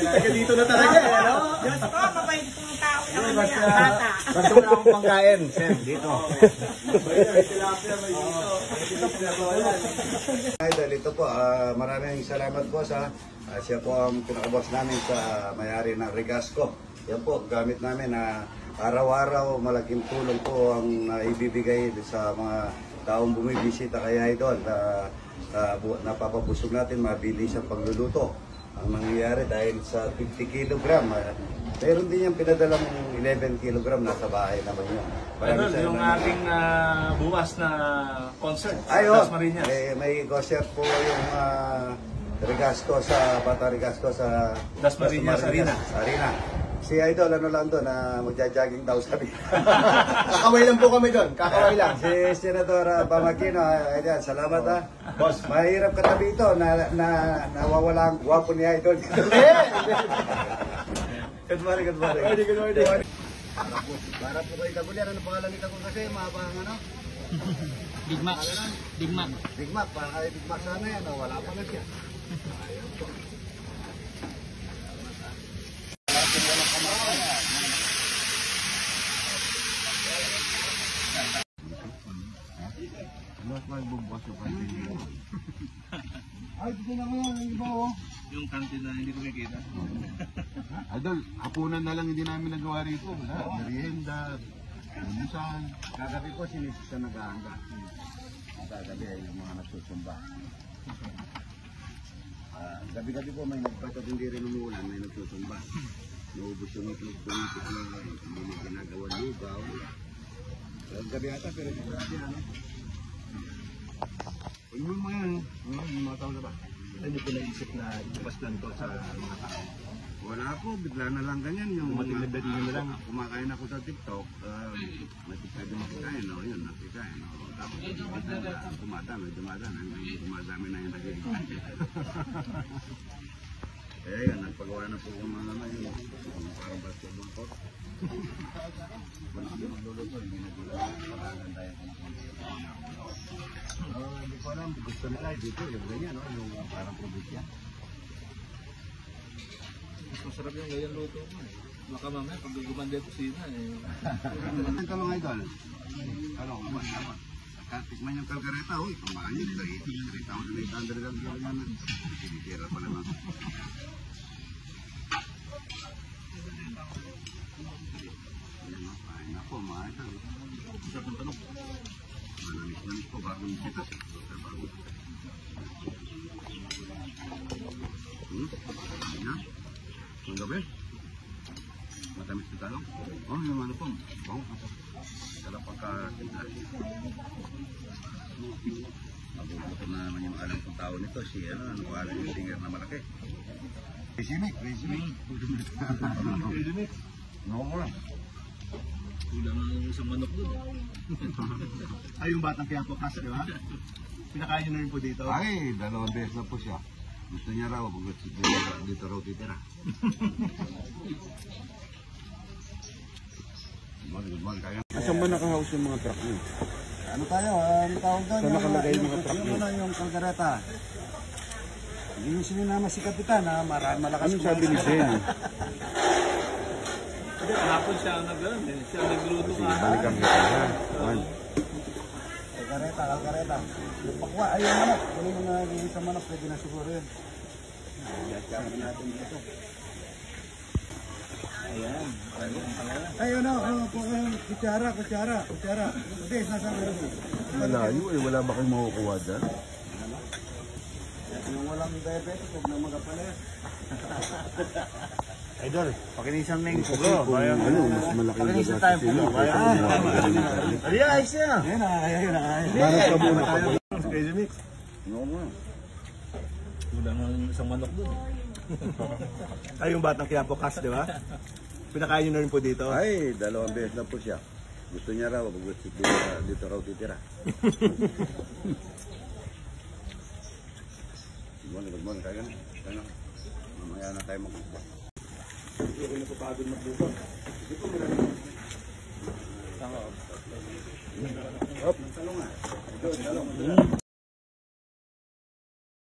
Taga dito na talaga, ano? Diyos ko, mabait kong tao naman niya, bata. Ba't wala akong pangkain, Sen, dito. Idol, ito po, maraming salamat po sa siya po ang pinakaboss namin sa may-ari ng Regasco. Yan po, gamit namin na araw-araw malaking tulong po ang ibibigay sa mga taong bumibisita kay Idol. Napapabusog natin, mabilis ang pagluluto. Ang nangyayari dahil sa 50 kg, meron din yung pinadalang 11 kg nasa bahay naman yun. Idol, yung ating bukas na concert sa Dasmariñas. May concert po yung Regasco sa Bata Regasco sa Dasmariñas Arena. Si Idol, ano lang doon, magja-jogging daw sabi. Kakaway lang po kami doon, kakaway lang. Si Senador Pamaquino, ayan, salamat ha. Boss, mahirap katabi ito na nawawala ang gwapo ni Idol. Good morning, good morning. Good morning. Para po kayo kagulian, ano pangalan nito ko kasi, mahabang ano? Big Mac. Big Mac. Big Mac, para kayo Big Mac sana yan, wala pa na siya. Ay, dito na ngayon, yung iba oh. Yung kantin na hindi kumikita. Idol, hapunan na lang hindi namin nagawa rito. Merienda, umusan. Kagabi po sinisis na nag-aangga. Kagabi ay yung mga nagsusumba. Gabi-gabi po may nagpatod, hindi rin umuulan, may nagsusumba. Naubos yung itlog na hindi mo ginagawa lugaw. Gabi ata pero hindi ko natin ano. Ano mo yan? Yung mga tao na ba? Hindi ko naisip na ipas lang to sa mga tao. Wala po, bigla na lang ganyan. Yung Matinagdadi na lang. kumakain ako sa TikTok, matikado makikain, no? Yun, nakikain. No? Tapos dumadami na yung nagiging. Eh, yun, nagpagawa na po yung mga yun. Parang basketball court. Wala kami magluluto, hindi nagulala. Pagaganda yung hindi ko alam, gusto nila dito, yung ganyan, no? Yung parang probinsya. Mas masarap yung ganyan luto mo. Baka mamaya pag gumanda yung kusina Ang talong Idol. Ano, tikman yung kalkareta, uy, kumain yun, 3,800 ang kilo naman. Sinitira pa naman. Kain ako, mga ito. Masarap ng tanong. Manamis-namis po, bagong sitas. Ayan. Ang gabi. Matamis na talong. Oh, yung ano po. Oh, kala pagka-tinta. Mabubuto na naman yung alam kong tao nito. Si ano pangalan yung singer na malaki. Crazy Mix. No mo lang. Kulang ang isang manok doon. Ay, yung batang Quiapo Casa, di ba? Pinakain nyo na rin po dito. Ay, 2 beses na po siya. Gusto niya raw, pag dito raw titira. Good morning, kaya. Asan ba nakahouse yung mga truck nyo? Ano tayo? Ano tawag doon? Saan nakalagay yung mga truck nyo? Yung kalkareta. Hindi yung sinama si Kapitan, ha? Malakas. Anong sabi ni Sen? Kahapon siya ang nag-gano'n eh. Siya ang nagluto ka. Balikan kita ha. Kalkareta. Pakwa, ayun manok. Kung yung nagiging sa manok, pwede na siguro yun. Ayan natin dito. Ayan. Ayun o, kutsara. Hindi, nasa meron. Malayo eh, wala ba kayong makukuha dyan? Yung walang diabetes, huwag na magapalit. Idol, Pakinisan na yung pugo. Ano, mas malaki yung Pakinisan tayo pugo. Ayos yan. Ayun na. Marap ka muna pa. Crazy Mix. Oo nga. Kulang ang isang manok doon. Ay, yung batang Quiapo Casa, di ba? Pinakain nyo na rin po dito. Ay, 2 beses na po siya. Gusto niya raw, dito raw titira. Good morning, kaya na. Mamaya na tayo magkukuha. Hindi ko napapagod magbuka. Hop, talong nga. Talong.